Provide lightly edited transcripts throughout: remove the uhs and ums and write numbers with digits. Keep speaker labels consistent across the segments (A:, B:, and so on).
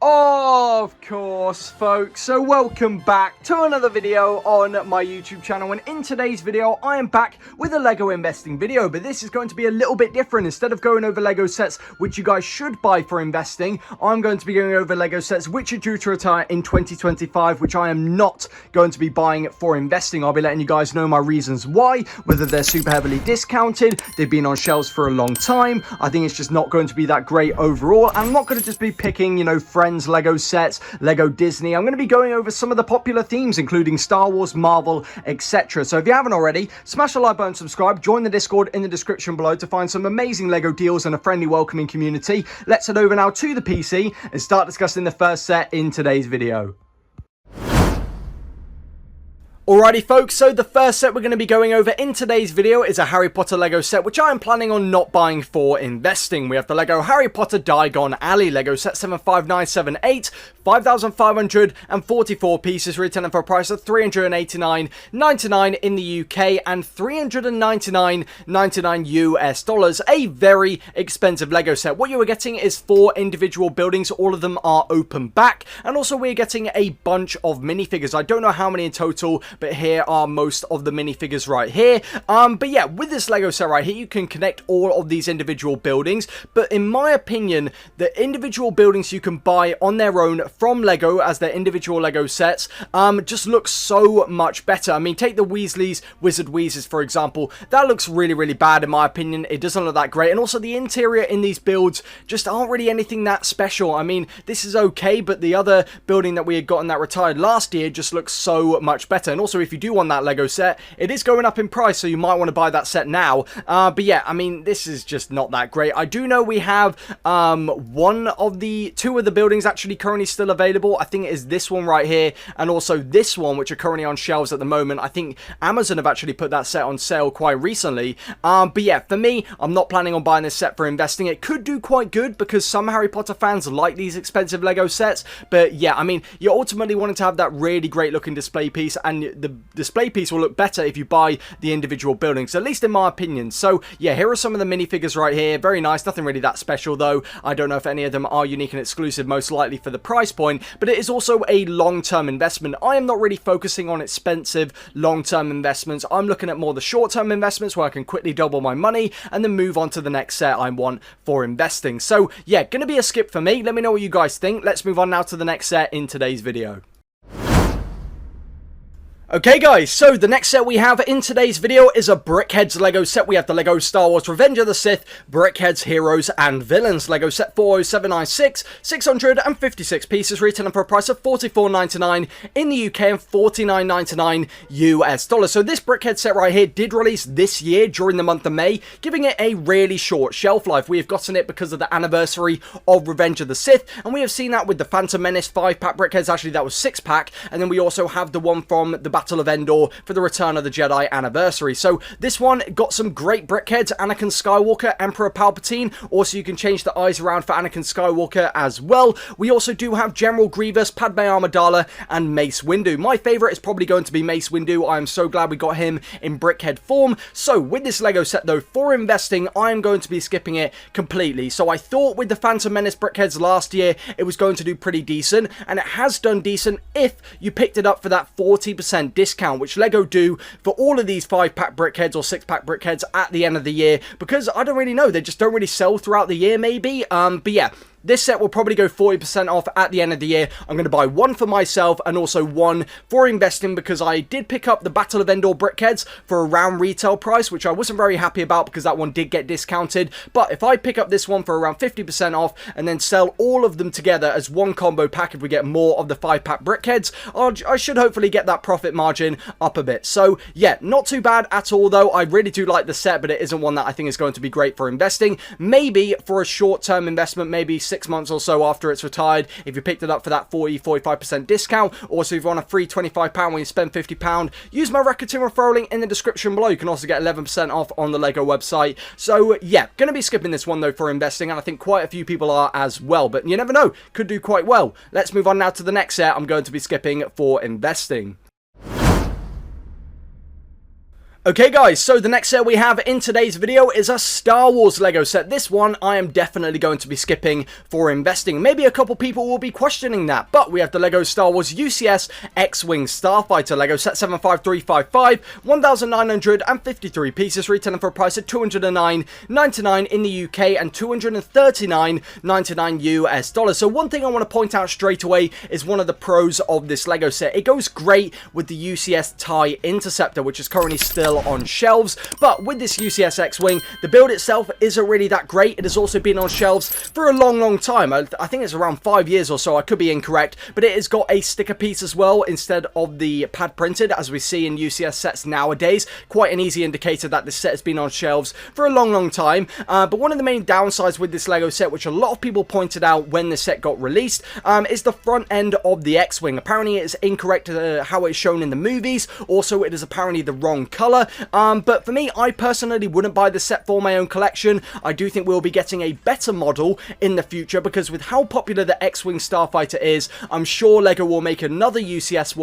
A: Of course, folks, so welcome back to another video on my YouTube channel, and in today's video I am back with a Lego investing video, but this is going to be a little bit different. Instead of going over Lego sets which you guys should buy for investing, I'm going to be going over Lego sets which are due to retire in 2025, which I am not going to be buying for investing. I'll be letting you guys know my reasons why, whether they're super heavily discounted, they've been on shelves for a long time, I think it's just not going to be that great overall. I'm not going to just be picking, you know, Friends Lego sets, Lego Disney. I'm going to be going over some of the popular themes, including Star Wars, Marvel, etc. So if you haven't already, smash the like button, subscribe, join the Discord in the description below to find some amazing Lego deals and a friendly, welcoming community. Let's head over now to the PC and start discussing the first set in today's video. Alrighty folks, so the first set we're going to be going over in today's video is a Harry Potter Lego set, which I am planning on not buying for investing. We have the Lego Harry Potter Diagon Alley Lego set 75978, 5,544 pieces, retailing for a price of $389.99 in the UK and $399.99 US dollars. A very expensive Lego set. What you are getting is 4 individual buildings, all of them are open back, and also we're getting a bunch of minifigures. I don't know how many in total, but here are most of the minifigures right here. But yeah, with this Lego set right here, you can connect all of these individual buildings, but in my opinion, the individual buildings you can buy on their own from Lego as their individual Lego sets just look so much better. I mean, take the Weasleys, Wizard Wheezes, for example. That looks really, really bad in my opinion. It doesn't look that great, and also the interior in these builds just aren't really anything that special. I mean, this is okay, but the other building that we had gotten that retired last year just looks so much better. And also, if you do want that Lego set, it is going up in price, so you might want to buy that set now. But yeah, I mean, this is just not that great. I do know we have two of the buildings actually currently still available. I think it is this one right here, and also this one, which are currently on shelves at the moment. I think Amazon have actually put that set on sale quite recently. But yeah, for me, I'm not planning on buying this set for investing. It could do quite good because some Harry Potter fans like these expensive Lego sets. But yeah, I mean, you're ultimately wanting to have that really great looking display piece, and the display piece will look better if you buy the individual buildings, at least in my opinion. So yeah, here are some of the minifigures right here. Very nice, nothing really that special though. I don't know if any of them are unique and exclusive, most likely for the price point, but it is also a long-term investment. I am not really focusing on expensive long-term investments. I'm looking at more the short-term investments where I can quickly double my money and then move on to the next set I want for investing. So yeah, gonna be a skip for me. Let me know what you guys think. Let's move on now to the next set in today's video. Okay guys, so the next set we have in today's video is a Brickheads Lego set. We have the Lego Star Wars Revenge of the Sith Brickheads Heroes and Villains Lego set 40796, 656 pieces, retailing for a price of $44.99 in the UK and $49.99 US dollars. So this Brickhead set right here did release this year during the month of May, giving it a really short shelf life. We have gotten it because of the anniversary of Revenge of the Sith, and we have seen that with the Phantom Menace 5-pack Brickheads. Actually, that was 6-pack, and then we also have the one from the Battle of Endor for the Return of the Jedi anniversary. So this one got some great Brickheads: Anakin Skywalker, Emperor Palpatine. Also, you can change the eyes around for Anakin Skywalker as well. We also do have General Grievous, Padme Amidala, and Mace Windu. My favourite is probably going to be Mace Windu. I am so glad we got him in Brickhead form. So with this Lego set though, for investing, I am going to be skipping it completely. So I thought with the Phantom Menace Brickheads last year, it was going to do pretty decent, and it has done decent if you picked it up for that 40% discount, which Lego do for all of these 5-pack Brickheads or 6-pack Brickheads at the end of the year, because I don't really know, they just don't really sell throughout the year maybe. But yeah, this set will probably go 40% off at the end of the year. I'm going to buy one for myself and also one for investing, because I did pick up the Battle of Endor Brickheads for around retail price, which I wasn't very happy about because that one did get discounted. But if I pick up this one for around 50% off and then sell all of them together as one combo pack, if we get more of the 5-pack Brickheads, I should hopefully get that profit margin up a bit. So yeah, not too bad at all though. I really do like the set, but it isn't one that I think is going to be great for investing. Maybe for a short-term investment, maybe 6 months or so after it's retired, if you picked it up for that 40-45% discount. Also, if you want a free £25 when you spend £50, use my Rakuten referral link in the description below. You can also get 11% off on the Lego website. So yeah, gonna be skipping this one though for investing, and I think quite a few people are as well, but you never know, could do quite well. Let's move on now to the next set I'm going to be skipping for investing. Okay guys, so the next set we have in today's video is a Star Wars Lego set. This one I am definitely going to be skipping for investing. Maybe a couple people will be questioning that, but we have the Lego Star Wars UCS X-Wing Starfighter Lego set 75355, 1,953 pieces, retailing for a price of $209.99 in the UK and $239.99 US dollars. So one thing I want to point out straight away is one of the pros of this Lego set. It goes great with the UCS TIE Interceptor, which is currently still on shelves, but with this UCS X-Wing, the build itself isn't really that great. It has also been on shelves for a long time. I think it's around 5 years or so. I could be incorrect, but it has got a sticker piece as well instead of the pad printed, as we see in UCS sets nowadays. Quite an easy indicator that this set has been on shelves for a long time. But one of the main downsides with this Lego set, which a lot of people pointed out when the set got released, is the front end of the X-Wing. Apparently it's incorrect how it's shown in the movies. Also, it is apparently the wrong color. But for me, I personally wouldn't buy the set for my own collection. I do think we'll be getting a better model in the future, because with how popular the X-Wing Starfighter is, I'm sure Lego will make another UCS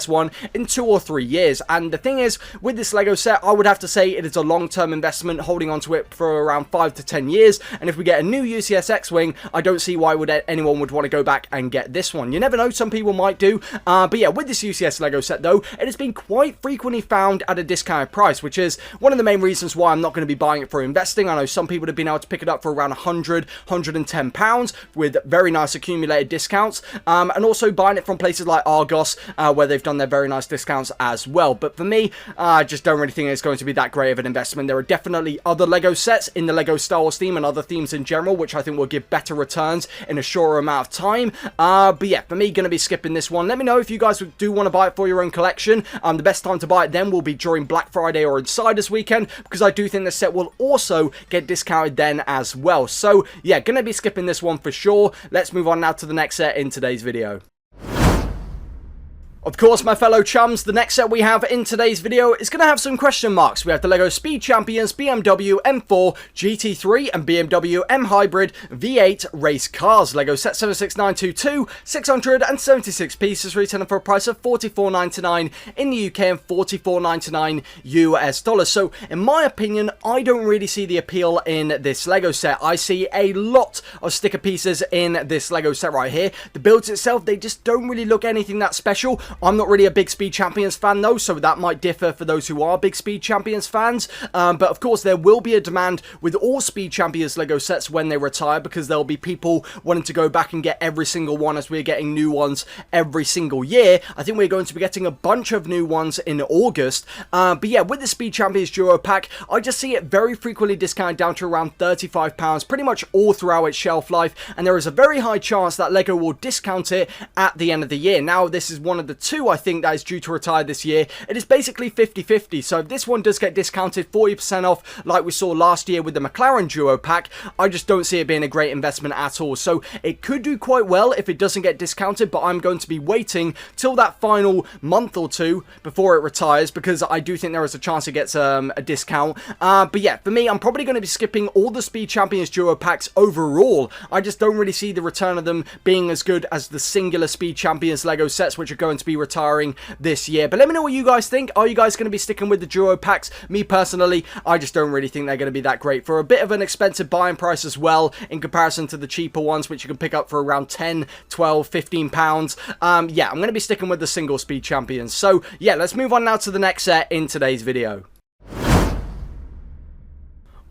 A: one in 2 or 3 years. And the thing is, with this Lego set, I would have to say it is a long-term investment, holding onto it for around 5 to 10 years. And if we get a new UCS X-Wing, I don't see why anyone would want to go back and get this one. You never know, some people might do. But yeah, with this UCS Lego set though, it has been quite frequently found at a discounted price, which is one of the main reasons why I'm not going to be buying it for investing. I know some people have been able to pick it up for around £100–110 with very nice accumulated discounts, and also buying it from places like Argos, where they've done their very nice discounts as well. But for me, I just don't really think it's going to be that great of an investment. There are definitely other Lego sets in the Lego Star Wars theme and other themes in general, which I think will give better returns in a shorter amount of time. But yeah, for me, going to be skipping this one. Let me know if you guys do want to buy it for your own collection. The best time to buy it then will be during Black Friday or Insiders Weekend, because I do think the set will also get discounted then as well. So yeah, gonna be skipping this one for sure. Let's move on now to the next set in today's video. Of course, my fellow chums, the next set we have in today's video is going to have some question marks. We have the LEGO Speed Champions BMW M4 GT3 and BMW M Hybrid V8 race cars. LEGO set 76922, 676 pieces, retailing for a price of $44.99 in the UK and $44.99 US dollars. So, in my opinion, I don't really see the appeal in this LEGO set. I see a lot of sticker pieces in this LEGO set right here. The builds itself, they just don't really look anything that special. I'm not really a big Speed Champions fan though, so that might differ for those who are big Speed Champions fans. But of course, there will be a demand with all Speed Champions LEGO sets when they retire, because there'll be people wanting to go back and get every single one, as we're getting new ones every single year. I think we're going to be getting a bunch of new ones in August. But yeah, with the Speed Champions Duo Pack, I just see it very frequently discounted down to around £35, pretty much all throughout its shelf life, and there is a very high chance that LEGO will discount it at the end of the year. Now, this is one of the two I think that is due to retire this year. It is basically 50-50, so if this one does get discounted 40% off like we saw last year with the McLaren Duo Pack, I just don't see it being a great investment at all. So it could do quite well if it doesn't get discounted, but I'm going to be waiting till that final month or two before it retires, because I do think there is a chance it gets a discount. But yeah, for me, I'm probably going to be skipping all the Speed Champions Duo Packs overall. I just don't really see the return of them being as good as the singular Speed Champions LEGO sets, which are going to be retiring this year. But let me know what you guys think. Are you guys going to be sticking with the Duo Packs? Me personally, I just don't really think they're going to be that great for a bit of an expensive buying price as well, in comparison to the cheaper ones, which you can pick up for around 10, 12, 15 pounds. Yeah, I'm going to be sticking with the single Speed Champions. So yeah, let's move on now to the next set in today's video.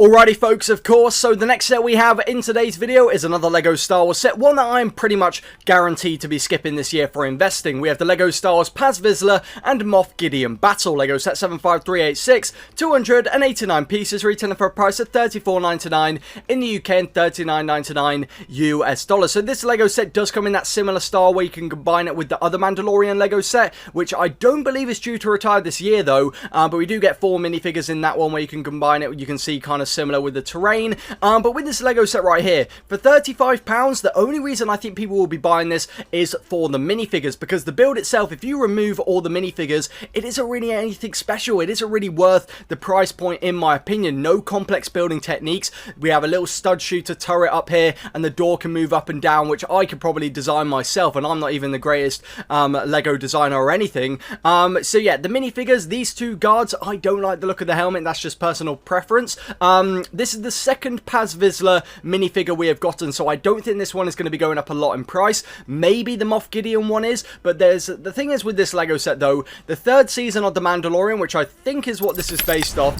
A: Alrighty folks, of course, so the next set we have in today's video is another LEGO Star Wars set, one that I'm pretty much guaranteed to be skipping this year for investing. We have the LEGO Star Wars Paz Vizsla and Moff Gideon Battle. LEGO set 75386, 289 pieces, retailing for a price of $34.99 in the UK and $39.99 US dollars. So this LEGO set does come in that similar style where you can combine it with the other Mandalorian LEGO set, which I don't believe is due to retire this year though, but we do get 4 minifigures in that one where you can combine it. You can see kind of of similar with the terrain. But with this Lego set right here, for £35, the only reason I think people will be buying this is for the minifigures, because the build itself, if you remove all the minifigures, it isn't really anything special. It isn't really worth the price point, in my opinion. No complex building techniques. We have a little stud shooter turret up here, and the door can move up and down, which I could probably design myself, and I'm not even the greatest Lego designer or anything. So yeah, the minifigures, these two guards, I don't like the look of the helmet. That's just personal preference. This is the second Paz Vizsla minifigure we have gotten, so I don't think this one is going to be going up a lot in price. Maybe the Moff Gideon one is, but the thing is with this Lego set though, the third season of The Mandalorian, which I think is what this is based off,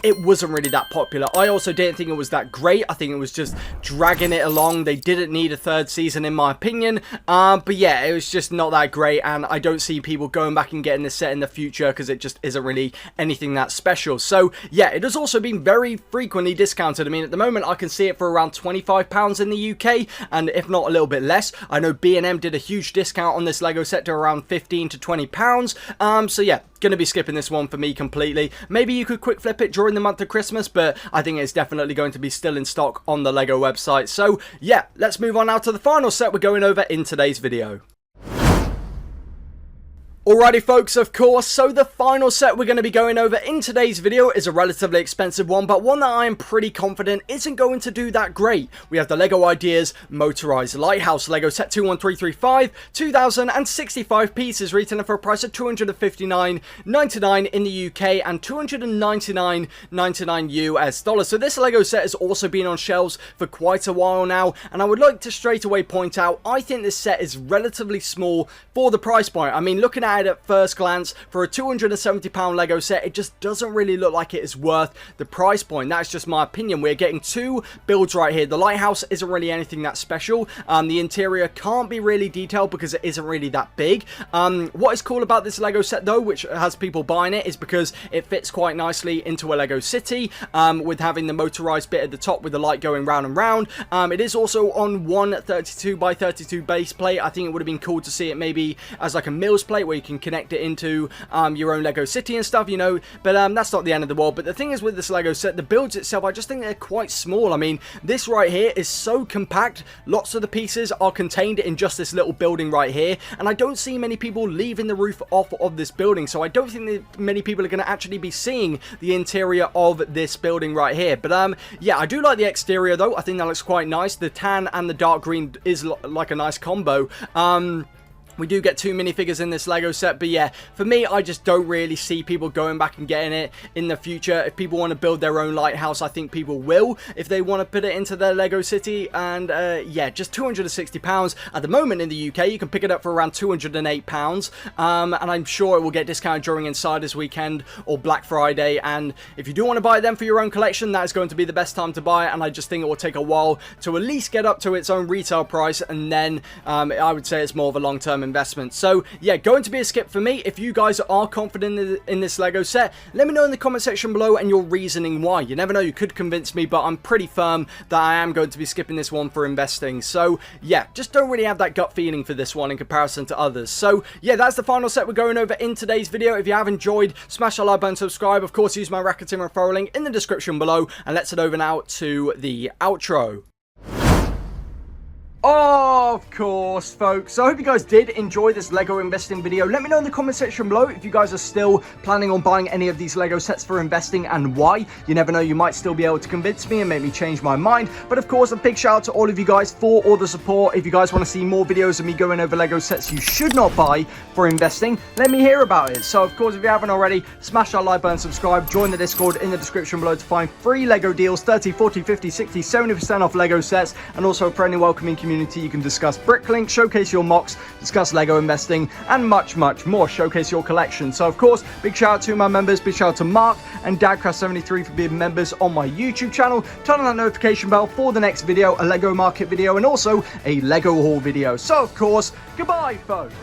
A: it wasn't really that popular. I also didn't think it was that great. I think it was just dragging it along. They didn't need a third season, in my opinion. But yeah, it was just not that great, and I don't see people going back and getting this set in the future because it just isn't really anything that special. So yeah, it has also been very frequently discounted. I mean, at the moment I can see it for around £25 in the UK, and if not a little bit less. I know B&M did a huge discount on this Lego set to around £15 to £20. So yeah, gonna be skipping this one for me completely. Maybe you could quick flip it during the month of Christmas, but I think it's definitely going to be still in stock on the Lego website. So yeah, let's move on now to the final set we're going over in today's video. Alrighty folks, of course, so the final set we're going to be going over in today's video is a relatively expensive one, but one that I am pretty confident isn't going to do that great. We have the LEGO Ideas Motorized Lighthouse Lego set 21335, 2,065 pieces, retailing for a price of $259.99 in the UK and $299.99 US dollars. So this Lego set has also been on shelves for quite a while now, and I would like to straight away point out, I think this set is relatively small for the price point. I mean, looking at first glance, for a £270 Lego set, it just doesn't really look like it is worth the price point. That's just my opinion. We're getting two builds right here. The Lighthouse isn't really anything that special. The interior can't be really detailed because it isn't really that big. What is cool about this Lego set though, which has people buying it, is because it fits quite nicely into a Lego city, with having the motorized bit at the top with the light going round and round. It is also on one 32x32 base plate. I think it would have been cool to see it maybe as like a Mills plate where you can connect it into your own Lego city and stuff, you know, but that's not the end of the world. But the thing is with this Lego set, the builds itself, I just think they're quite small. I mean, this right here is so compact. Lots of the pieces are contained in just this little building right here, and I don't see many people leaving the roof off of this building, so I don't think that many people are going to actually be seeing the interior of this building right here. But yeah, I do like the exterior though. I think that looks quite nice. The tan and the dark green is like a nice combo. We do get two minifigures in this Lego set, but yeah, for me, I just don't really see people going back and getting it in the future. If people want to build their own lighthouse, I think people will, if they want to put it into their Lego city. And yeah, just £260 at the moment in the UK. You can pick it up for around £208, and I'm sure it will get discounted during Insiders Weekend or Black Friday. And if you do want to buy them for your own collection, that is going to be the best time to buy it. And I just think it will take a while to at least get up to its own retail price, and then I would say it's more of a long-term investment. So yeah, going to be a skip for me. If you guys are confident in this Lego set, let me know in the comment section below and your reasoning why. You never know, you could convince me, but I'm pretty firm that I am going to be skipping this one for investing. So yeah, just don't really have that gut feeling for this one in comparison to others. So yeah, that's the final set we're going over in today's video. If you have enjoyed, smash that like button, subscribe. Of course, use my Racketeer referral link in the description below, and let's head over now to the outro. Of course, folks. So I hope you guys did enjoy this Lego investing video. Let me know in the comment section below if you guys are still planning on buying any of these Lego sets for investing and why. You never know, you might still be able to convince me and make me change my mind. But of course, a big shout out to all of you guys for all the support. If you guys want to see more videos of me going over Lego sets you should not buy for investing, let me hear about it. So of course, if you haven't already, smash that like button, subscribe, join the Discord in the description below to find free Lego deals, 30, 40, 50, 60, 70% off Lego sets, and also a friendly welcoming community. You can discuss Bricklink, showcase your mocks, discuss Lego investing, and much more. Showcase your collection. So of course, big shout out to my members. Big shout out to Mark and Dadcraft73 for being members on my YouTube channel. Turn on that notification bell for the next video, a Lego market video, and also a Lego haul video. So of course, goodbye folks.